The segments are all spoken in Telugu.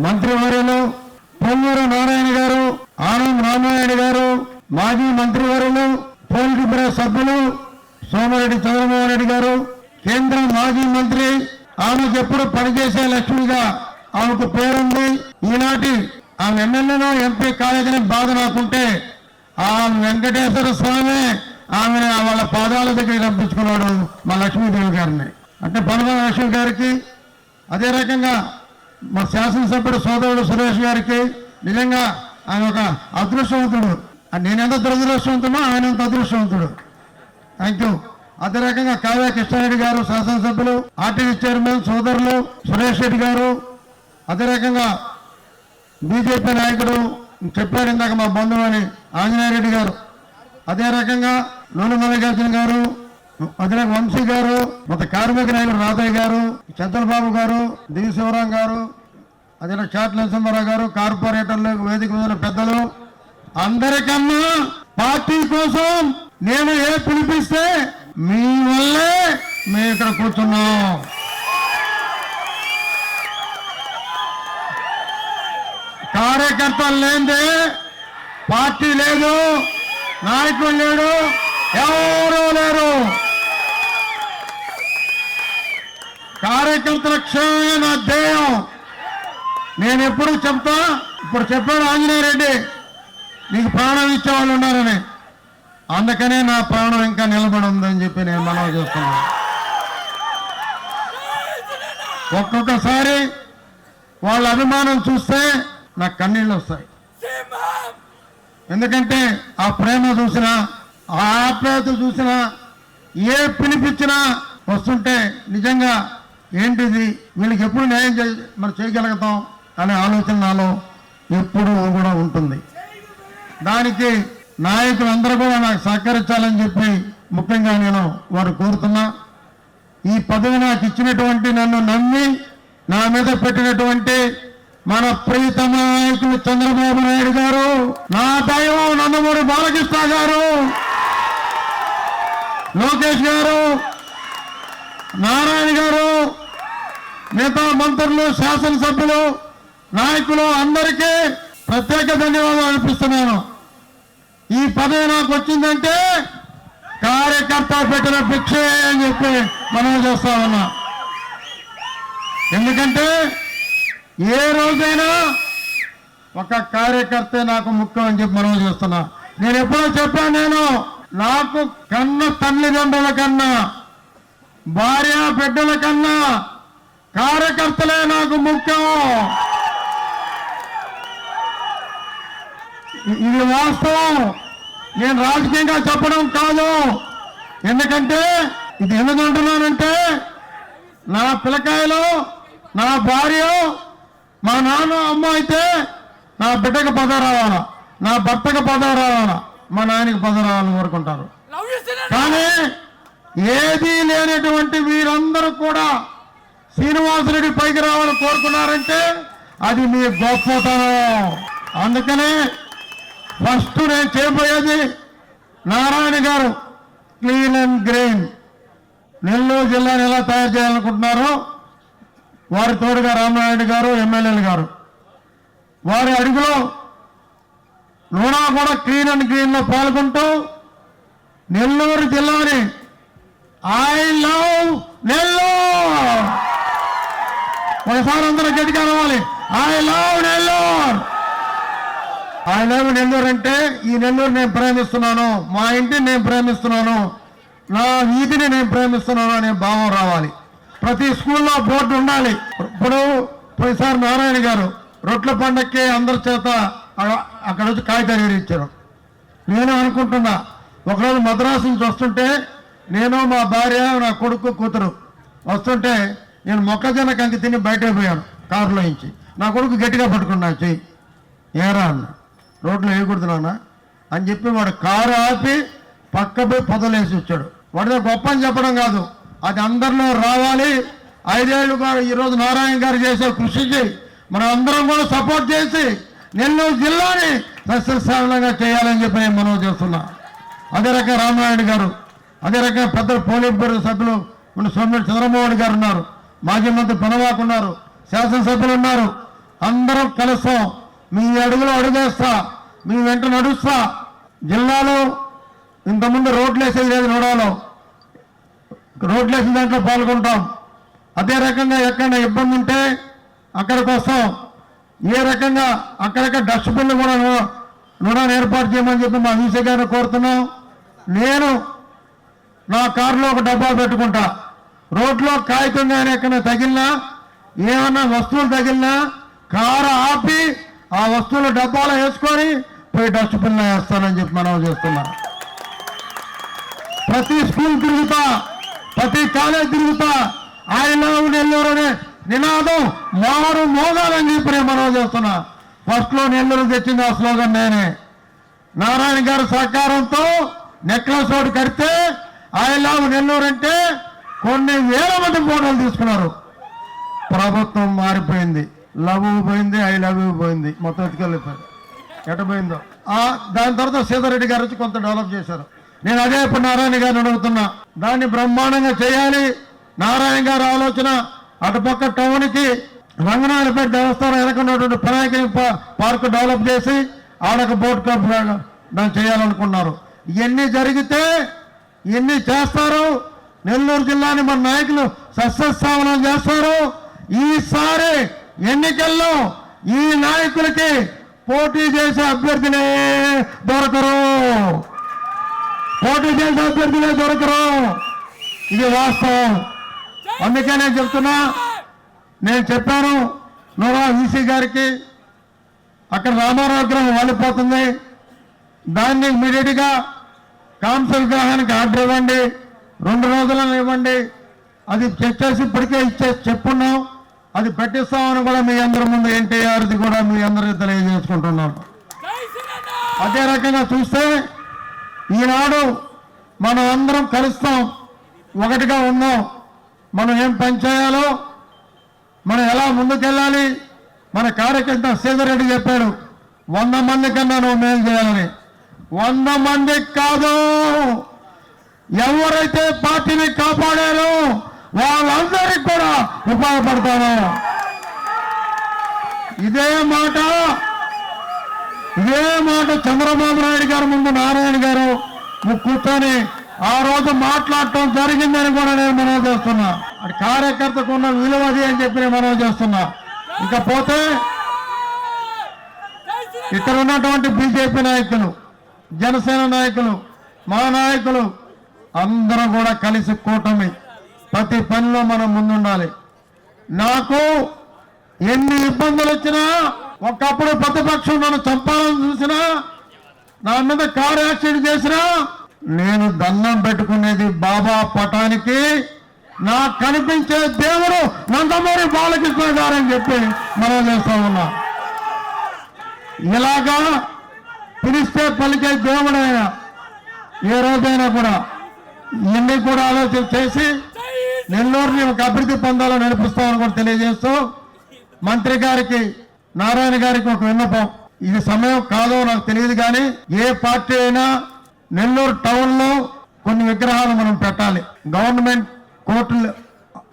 మంత్రివర్యులు పొంగూరు నారాయణ గారు, ఆనంద్ రామారాయణ గారు, మాజీ మంత్రివర్యులు, పోలిట్ బ్యూరో సభ్యులు సోమిరెడ్డి చంద్రమోహన్ రెడ్డి గారు, కేంద్ర మాజీ మంత్రి, ఆమెకు ఎప్పుడు పనిచేసే లక్ష్మిగా ఆమెకు పేరుంది. ఈనాటి ఆమె ఎమ్మెల్యేలో ఎంపీ కాలేజీని బాధ నాకుంటే ఆ వెంకటేశ్వర స్వామి ఆమెను వాళ్ళ పాదాల దగ్గరికి పంపించుకున్నాడు మా లక్ష్మీదేవి గారిని. అంటే పనమల లక్ష్మి గారికి, అదే రకంగా మా శాసనసభ్యుడు సోదరుడు సురేష్ గారికి నిజంగా ఆయన ఒక అదృష్టవంతుడు. నేనెంత దురదృష్టవంతుడో ఆయన ఎంత అదృష్టవంతుడు. Thank you. అదే రకంగా కావ్య కృష్ణారెడ్డి గారు శాసనసభ్యులు, ఆర్టీసీ చైర్మన్ సోదరులు సురేష్ రెడ్డి గారు, అదే రకంగా బీజేపీ నాయకుడు చెప్పారు ఇందాక మా బంధువు అని ఆంజనేయ రెడ్డి గారు, అదే రకంగా నూనె మల్లికార్జున గారు, అదే వంశీ గారు, మొత్తం కార్మిక నాయకుడు రాధయ్య గారు, చంద్రబాబు గారు, దివి శివరాం గారు, అదే చాట్ల నరసింహారావు గారు, కార్పొరేటర్లు, వేదిక మీద పెద్దలు, అందరికన్నా పార్టీ కోసం నేను పిలిపిస్తే మీ వల్లే మేము ఇక్కడ కూర్చున్నాం. కార్యకర్తలు లేదే పార్టీ లేదు, నాయకులు లేడు, ఎవరూ లేరు. కార్యకర్తల క్షేమమే నా ధ్యేయం. నేను ఎప్పుడు చెప్తా, ఇప్పుడు చెప్పాడు ఆంజనేయ రెడ్డి నీకు ప్రాణం ఇచ్చేవాళ్ళు ఉన్నారని, అందుకనే నా ప్రాణం ఇంకా నిలబడి ఉందని చెప్పి నేను మనవి చేస్తున్నాను. ఒక్కొక్కసారి వాళ్ళ అభిమానం చూస్తే నాకు కన్నీళ్ళు వస్తాయి. ఎందుకంటే ఆ ప్రేమ చూసినా, ఆ ఆప్యాయత చూసినా, ఏ పిలిపించినా వస్తుంటే నిజంగా ఏంటిది వీళ్ళకి ఎప్పుడు న్యాయం మనం చేయగలుగుతాం అనే ఆలోచన నాలో ఎప్పుడూ కూడా ఉంటుంది. దానికి నాయకులందరూ కూడా నాకు సహకరించాలని చెప్పి ముఖ్యంగా నేను వారు కోరుతున్నా. ఈ పదవి నాకు ఇచ్చినటువంటి, నన్ను నమ్మి నా మీద పెట్టినటువంటి మన ప్రియతమ నాయకులు చంద్రబాబు నాయుడు గారు, నా దైవం నందమూరి బాలకృష్ణ గారు, లోకేష్ గారు, నారాయణ గారు, మిగతా మంత్రులు, శాసనసభ్యులు, నాయకులు అందరికీ ప్రత్యేక ధన్యవాదాలు అర్పిస్తున్నాను. ఈ పదవి నాకు వచ్చిందంటే కార్యకర్త పెట్టిన భిక్షే అని చెప్పి మనం చేస్తా ఉన్నా. ఎందుకంటే ఏ రోజైనా ఒక కార్యకర్తే నాకు ముఖ్యం అని చెప్పి మనం చేస్తున్నా. నేను ఎప్పుడో చెప్పాను, నేను నాకు కన్న తల్లిదండ్రుల కన్నా, భార్య బిడ్డల కన్నా కార్యకర్తలే నాకు ముఖ్యం. ఇది వాస్తవం, నేను రాజకీయంగా చెప్పడం కాదు. ఎందుకంటే ఇది ఎందుకంటున్నానంటే నా పిల్లకాయలు, నా భార్య, మా నాన్న అమ్మ అయితే నా బిడ్డకు పదవి రావాలా, నా భర్తకు పదవి రావాలా, మా నాయనకి పదవి రావాలని కోరుకుంటారు. కానీ ఏదీ లేనటువంటి వీరందరూ కూడా శ్రీనివాసరెడ్డి పైకి రావాలని కోరుకున్నారంటే అది మీ గొప్పతనం. అందుకనే ఫస్ట్ నేను చేయబోయేది నారాయణ గారు క్లీన్ అండ్ గ్రీన్ నెల్లూరు జిల్లాని ఎలా తయారు చేయాలనుకుంటున్నారో, వారి తోడుగా రామనాయుడు గారు, ఎమ్మెల్యేలు గారు, వారి అడుగులో నూనా కూడా క్లీన్ అండ్ గ్రీన్ లో పాల్గొంటూ నెల్లూరు జిల్లాని ఐ లవ్ నెల్లూరు, ఒకసారి అందరూ గట్టిగా రావాలి, I love Nellore. I love Nellore అంటే ఈ నెల్లూరు నేను ప్రేమిస్తున్నాను, మా ఇంటిని నేను ప్రేమిస్తున్నాను, నా వీధిని నేను ప్రేమిస్తున్నాను అనే భావం రావాలి. ప్రతి స్కూల్లో బోర్డు ఉండాలి. ఇప్పుడు పోయిసారి నారాయణ గారు రొట్ల పండక్కి అందరి చేత అక్కడ వచ్చి కాగితాలు ఇచ్చారు. నేను అనుకుంటున్నా, ఒకరోజు మద్రాసు నుంచి వస్తుంటే నేను, మా భార్య, నా కొడుకు, కూతురు వస్తుంటే నేను మొక్కజొన్న కంకి తిని బయటకు పోయాను కారులో నుంచి. నా కొడుకు గట్టిగా పట్టుకున్నా, చెయ్యి ఏరా అన్న, రోడ్లో వేయకూడదునా అని చెప్పి వాడు కారు ఆపి పక్క పోయి పొదలేసి వచ్చాడు. వాడితో గొప్ప అని చెప్పడం కాదు, అది అందరిలో రావాలి. 5 ఏళ్ళుగా ఈరోజు నారాయణ గారు చేసే కృషికి మనం అందరం కూడా సపోర్ట్ చేసి నెల్లూరు జిల్లాని సస్యశ్యామలంగా చేయాలని చెప్పి నేను మనవి చేస్తున్నా. అదే రకంగా రామనాయుడు గారు, అదే రకంగా పెద్ద పోలిట్ బ్యూరో సభ్యులు మన సోమిరెడ్డి చంద్రమోహన్ గారు ఉన్నారు, మాజీ మంత్రి పనవాకు ఉన్నారు, శాసనసభ్యులు ఉన్నారు, అందరం కలుస్తాం. మీ అడుగులో అడుగేస్తా, మీ వెంట నడుస్తా. జిల్లాలో ఇంతకుముందు రోడ్లు వేసేది లేదు, నోడాలో రోడ్లు వేసిన దాంట్లో పాల్గొంటాం. అదే రకంగా ఎక్కడైనా ఇబ్బంది ఉంటే అక్కడికి వస్తాం. ఏ రకంగా అక్కడక్కడ డస్ట్బిన్లు కూడా నూనె ఏర్పాటు చేయమని చెప్పి మా వీసీ గారిని కోరుతున్నాం. నేను నా కారులో ఒక డబ్బా పెట్టుకుంటా. రోడ్లో కాగితం కానీ ఎక్కడ తగిలినా, ఏమన్నా వస్తువులు తగిలినా కారు ఆపి ఆ వస్తువులు డబ్బాలో వేసుకొని పోయి డస్ట్బిన్లో వేస్తానని చెప్పి మనం చేస్తున్నా. ప్రతి స్కూల్ తిరుగుతా, ప్రతి కాలేజ్ తిరుగుతా. ఐ లవ్ నెల్లూరు అనే నినాదం మారు మోగాలని చెప్పి నేను మనం చేస్తున్నా. ఫస్ట్లో నెల్లూరు తెచ్చింది ఆ స్లోగన్ నేనే. నారాయణ గారి సహకారంతో నెక్లెస్ రోడ్ కడితే ఐ లవ్ నెల్లూరు అంటే కొన్ని వేల మంది ఫోటోలు తీసుకున్నారు. ప్రభుత్వం మారిపోయింది, లవ్ పోయింది, ఐ లవ్ యూ పోయింది, మొత్తం ఎత్తుకెళ్ళిపోయింది. ఎట పోయిందో దాని తర్వాత సీతారెడ్డి గారు వచ్చి కొంత డెవలప్ చేశారు. నేను అదే ఇప్పుడు నారాయణ గారిని అడుగుతున్నా, దాన్ని బ్రహ్మాండంగా చేయాలి. నారాయణ గారి ఆలోచన అటుపక్క టౌన్కి రంగనాయలపేట దేవస్థానం వెనకున్నటువంటి పనాయకుని పార్కు డెవలప్ చేసి ఆడొక బోట్ క్లబ్ దాన్ని చేయాలనుకున్నారు. ఇవన్నీ జరిగితే ఇవన్నీ చేస్తారు. నెల్లూరు జిల్లాని మన నాయకులు సస్యస్థావనం చేస్తారు. ఈసారి ఎన్నికల్లో ఈ నాయకులకి పోటీ చేసే అభ్యర్థులే దొరకరు, పోటీ చేసే అభ్యర్థులే దొరకరు. ఇది వాస్తవం. అందుకే నేను చెప్తున్నా, నేను చెప్పాను నోరా వీసీ గారికి, అక్కడ రామారావు విగ్రహం వాలిపోతుంది, దాన్ని ఇమీడియట్గా కాంస విగ్రహానికి ఆర్డర్ ఇవ్వండి, 2 రోజులను ఇవ్వండి. అది చెక్ చేసి ఇప్పటికే చెప్పున్నాం, అది పెట్టిస్తామని కూడా మీ అందరి ముందు ఎన్టీఆర్ది కూడా మీ అందరికీ తెలియజేసుకుంటున్నాను. అదే రకంగా చూస్తే ఈనాడు మనం అందరం కలుస్తాం, ఒకటిగా ఉన్నాం. మనం ఏం పని చేయాలో, మనం ఎలా ముందుకెళ్ళాలి. మన కార్యకర్త సీతారెడ్డి చెప్పాడు 100 మంది కన్నా నువ్వు మేలు చేయాలని. 100 మందికి కాదు, ఎవరైతే పార్టీని కాపాడారో వాళ్ళందరికీ కూడా ఉపయోగపడతాను. ఇదే మాట చంద్రబాబు నాయుడు గారు ముందు నారాయణ గారు కూర్చొని ఆ రోజు మాట్లాడటం జరిగిందని కూడా నేను మనవి చేస్తున్నా. అది కార్యకర్తకు ఉన్న విలువది అని చెప్పి నేను మనవి చేస్తున్నా. ఇకపోతే ఇక్కడ ఉన్నటువంటి బీజేపీ నాయకులు, జనసేన నాయకులు, మా నాయకులు అందరూ కూడా కలిసి కూటమి ప్రతి పనిలో మనం ముందుండాలి. నాకు ఎన్ని ఇబ్బందులు వచ్చినా, ఒకప్పుడు ప్రతిపక్షం నన్ను చంపాలని చూసినా, నా మీద కారు యాక్సిడెంట్ చేసినా నేను దండం పెట్టుకునేది బాబా పటానికి, నాకు కనిపించే దేవుడు నందమూరి బాలకృష్ణ గారని చెప్పి మనం చేస్తా ఉన్నా. ఇలాగా పిలిస్తే పలికే దేవుడైనా ఏ రోజైనా కూడా ఇవన్నీ కూడా ఆలోచన చేసి నెల్లూరుని ఒక అభివృద్ధి పొందాలో నడిపిస్తామని కూడా తెలియజేస్తూ, మంత్రి గారికి నారాయణ గారికి ఒక విన్నపం. ఇది సమయం కాదో నాకు తెలియదు, కానీ ఏ పార్టీ అయినా నెల్లూరు టౌన్లో కొన్ని విగ్రహాలు మనం పెట్టాలి. గవర్నమెంట్ కోర్టులు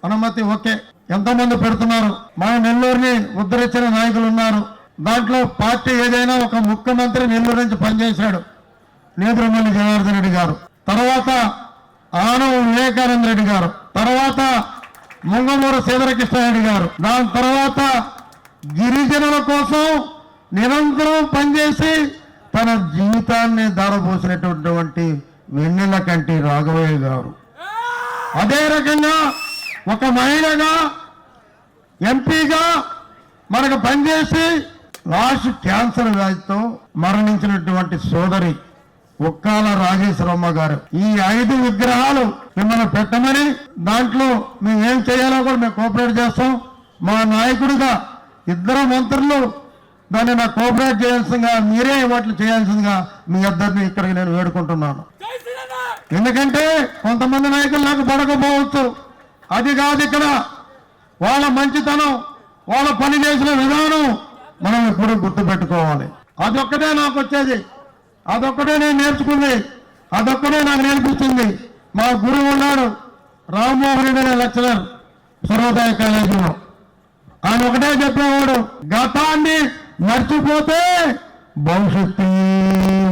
అనుమతి ఓకే, ఎంతోమంది పెడుతున్నారు. మన నెల్లూరుని ఉద్ధరించిన నాయకులు ఉన్నారు. దాంట్లో పార్టీ ఏదైనా ఒక ముఖ్యమంత్రి నెల్లూరు నుంచి పనిచేశాడు, నేదురుమల్లి జనార్దన్ రెడ్డి గారు, తర్వాత ఆనవ వివేకానంద రెడ్డి గారు, తర్వాత ముంగమూరు సీతారామకృష్ణారెడ్డి గారు, దాని తర్వాత గిరిజనుల కోసం నిరంతరం పనిచేసి తన జీవితాన్ని దారపోసినటువంటి వెన్నెల కంటి రాఘవయ్య గారు, అదే రకంగా ఒక మహిళగా ఎంపీగా మనకు పనిచేసి లాస్ట్ క్యాన్సర్ వ్యాధితో మరణించినటువంటి సోదరి ఉక్కాల రాజేశ్వరమ్మ గారు. ఈ 5 విగ్రహాలు మిమ్మల్ని పెట్టమని, దాంట్లో మేము ఏం చేయాలో కూడా మేము కోఆపరేట్ చేస్తాం. మా నాయకుడిగా 2 మంత్రులు దాన్ని నాకు కోఆపరేట్ చేయాల్సిందిగా, మీరే వాటిని చేయాల్సిందిగా మీ ఇద్దరిని ఇక్కడికి నేను వేడుకుంటున్నాను. ఎందుకంటే కొంతమంది నాయకులు నాకు పడకపోవచ్చు, అది కాదు. ఇక్కడ వాళ్ళ మంచితనం, వాళ్ళ పని చేసిన విధానం మనం ఎప్పుడూ గుర్తుపెట్టుకోవాలి. అదొక్కటే నాకు వచ్చేది, అదొక్కటే నేను నేర్చుకుంది, అదొక్కటే నాకు నేర్పించింది. మా గురువు ఉన్నాడు రామ్మోహన్ రెడ్డి అనే లెక్చరర్ సర్వోదయ కాలేజీలో. ఆయన ఒకటే చెప్పేవాడు, గతాన్ని మర్చిపోతే భవిష్యత్తు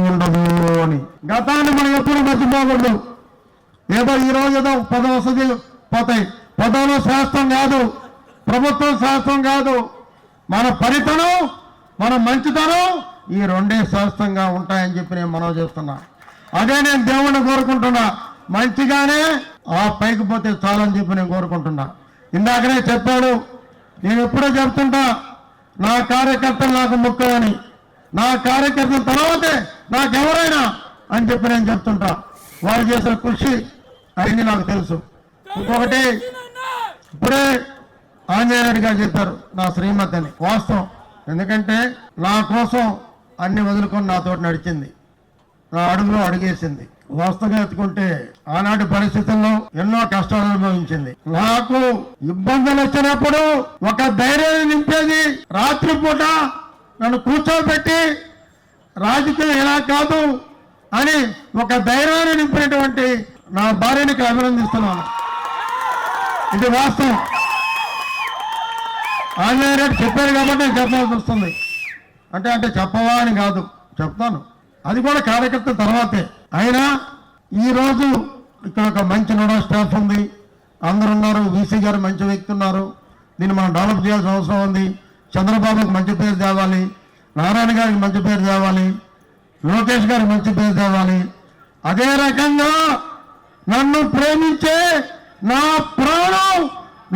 ఉండదు అని. గతాన్ని మనం ఎప్పుడు మర్చిపోకూడదు. ఏదో ఈరోజు ఏదో పదవి వసతి పోతాయి. పదవులు శాస్త్రం కాదు, ప్రభుత్వం శాస్త్రం కాదు. మన పనితనం, మన మంచితనం ఈ రెండే శాస్త్రంగా ఉంటాయని చెప్పి నేను మనవి చేస్తున్నా. అదే నేను దేవుణ్ణి కోరుకుంటున్నా, మంచిగానే ఆ పైకి పోతే చాలని చెప్పి నేను కోరుకుంటున్నా. ఇందాకనే చెప్పాడు, నేను ఎప్పుడూ చెప్తుంటా, నా కార్యకర్తలు నాకు ముఖ్యమని. నా కార్యకర్తల తర్వాతే నాకెవరైనా అని చెప్పి నేను చెప్తుంటా. వారు చేసిన కృషి అయింది నాకు తెలుసు. ఇంకొకటి, ఇప్పుడే ఆంజనేయ రెడ్డి గారు చెప్పారు నా శ్రీమతి అని. వాస్తవం. ఎందుకంటే నా కోసం అన్ని వదులుకొని నాతో నడిచింది, నా అడుగులో అడుగేసింది. వాస్తవంగా ఎత్తుకుంటే ఆనాటి పరిస్థితుల్లో ఎన్నో కష్టాలు అనుభవించింది. నాకు ఇబ్బందులు వచ్చినప్పుడు ఒక ధైర్యాన్ని నింపేది. రాత్రిపూట నన్ను కూర్చోబెట్టి రాజకీయం ఇలా కాదు అని ఒక ధైర్యాన్ని నింపినటువంటి నా భార్యనికి అభినందిస్తున్నాను. ఇది వాస్తవం. ఆంజనేయ రెడ్డి చెప్పారు కాబట్టి నేను చెప్పాల్సి వస్తుంది. అంటే చెప్పవా అని కాదు, చెప్తాను. అది కూడా కార్యకర్త తర్వాతే. అయినా ఈరోజు ఇక్కడ ఒక మంచి నోడా స్టాఫ్ ఉంది, అందరు ఉన్నారు. వీసీ గారు మంచి వ్యక్తి ఉన్నారు. దీన్ని మనం డెవలప్ చేయాల్సిన అవసరం ఉంది. చంద్రబాబుకి మంచి పేరు తేవాలి, నారాయణ గారికి మంచి పేరు తేవాలి, లోకేష్ గారికి మంచి పేరు తేవాలి. అదే రకంగా నన్ను ప్రేమించే నా ప్రాణం,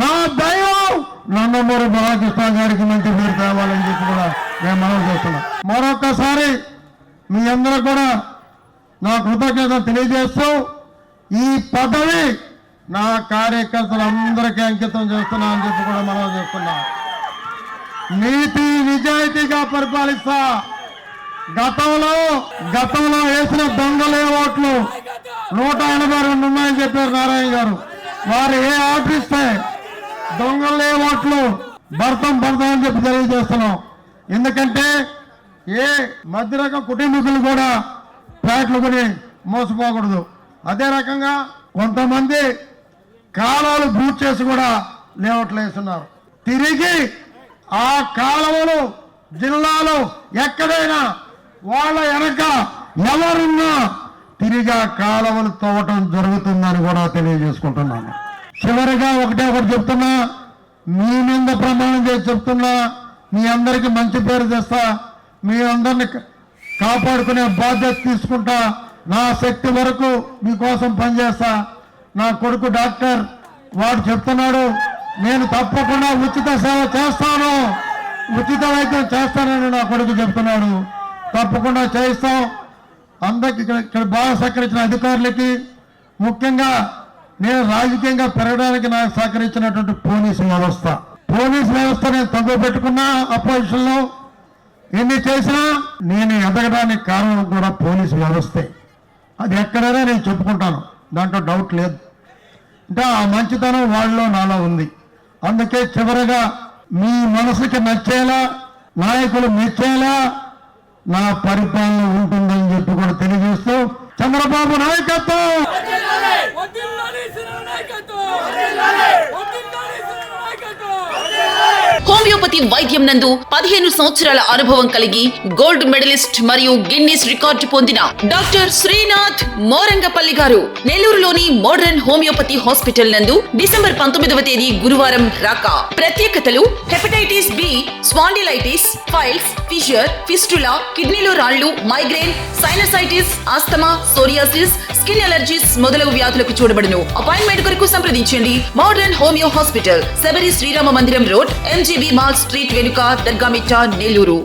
నా దైవం నందమూరి బాలకృష్ణ గారికి మంచి పేరు తేవాలని చెప్పి కూడా నేను మనవి చేస్తున్నా. మరొకసారి మీ అందరూ కూడా నా కృతజ్ఞత తెలియజేస్తూ ఈ పదవి నా కార్యకర్తలందరికీ అంకితం చేస్తున్నా అని చెప్పి కూడా మనం చేస్తున్నా. నీతి నిజాయితీగా పరిపాలిస్తా. గతంలో వేసిన దొంగలే ఓట్లు 182 ఉన్నాయని చెప్పారు నారాయణ గారు. వారు ఏ ఆర్డర్ ఇస్తే దొంగలే ఓట్లు భర్తం అని చెప్పి తెలియజేస్తున్నాం. ఎందుకంటే ఏ మధ్యరకం కుటుంబీకులు కూడా ఫ్లాట్లు కొని మోసపోకూడదు. అదే రకంగా కొంతమంది కాలువలు బూట్ చేసి కూడా లేఅవుట్లు వేస్తున్నారు. తిరిగి ఆ కాలువలు జిల్లాలో ఎక్కడైనా వాళ్ళ వెనక ఎవరున్నా తిరిగి ఆ కాలువలు తవ్వటం జరుగుతుందని కూడా తెలియజేసుకుంటున్నాను. చివరిగా ఒకటి చెప్తున్నా, మీ మీద ప్రమాణం చేసి చెప్తున్నా, మీ అందరికీ మంచి పేరు తెస్తా, మీ అందరిని కాపాడుకునే బాధ్యత తీసుకుంటా. నా శక్తి వరకు మీకోసం పనిచేస్తా. నా కొడుకు డాక్టర్ వాడు చెప్తున్నాడు, నేను తప్పకుండా ఉచిత సేవ చేస్తాను, ఉచిత వైద్యం చేస్తానని నా కొడుకు చెప్తున్నాడు. తప్పకుండా చేయిస్తాం. అందరికి ఇక్కడ బాగా సహకరించిన అధికారులకి, ముఖ్యంగా నేను రాజకీయంగా పెరగడానికి నాకు సహకరించినటువంటి పోలీసు వ్యవస్థ నేను తగ్గు పెట్టుకున్నా. అపోజిషన్లో ఎన్ని చేసినా నేను ఎదగడానికి కారణం కూడా పోలీసు వ్యవస్థే. అది ఎక్కడైనా నేను చెప్పుకుంటాను, దాంట్లో డౌట్ లేదు. అంటే ఆ మంచితనం వాళ్ళలో నాలో ఉంది. అందుకే చివరగా మీ మనసుకి నచ్చేలా, నాయకులు మెచ్చేలా నా పరిపాలన ఉంటుందని చెప్పి కూడా తెలియజేస్తూ, చంద్రబాబు నాయకత్వం. హోమియోపతి వైద్యం నందు 15 సంవత్సరాల అనుభవం కలిగి గోల్డ్ మెడలిస్ట్ మరియు గిన్నీస్ రికార్డు పొందిన డాక్టర్ శ్రీనాథ్ మోరంగపల్లి గారు నెల్లూరులోని మోడర్న్ హోమియోపతి హాస్పిటల్ నందు డిసెంబర్ 19వ తేదీ గురువారం రాక. ప్రత్యేకతలు: hepatitis B, spondylitis, piles, fissure, fistula, కిడ్నీలో రాళ్లు, migraine, sinusitis, asthma, psoriasis, skin allergies మొదలగు వ్యాధులకు చూడబడును. అపాయింట్మెంట్ కొరకు సంప్రదించండి. Modern homeo hospital, Sabari Srirama Mandiram road, MGB mall street వెనుక, దర్గామిట్ట, నెల్లూరు.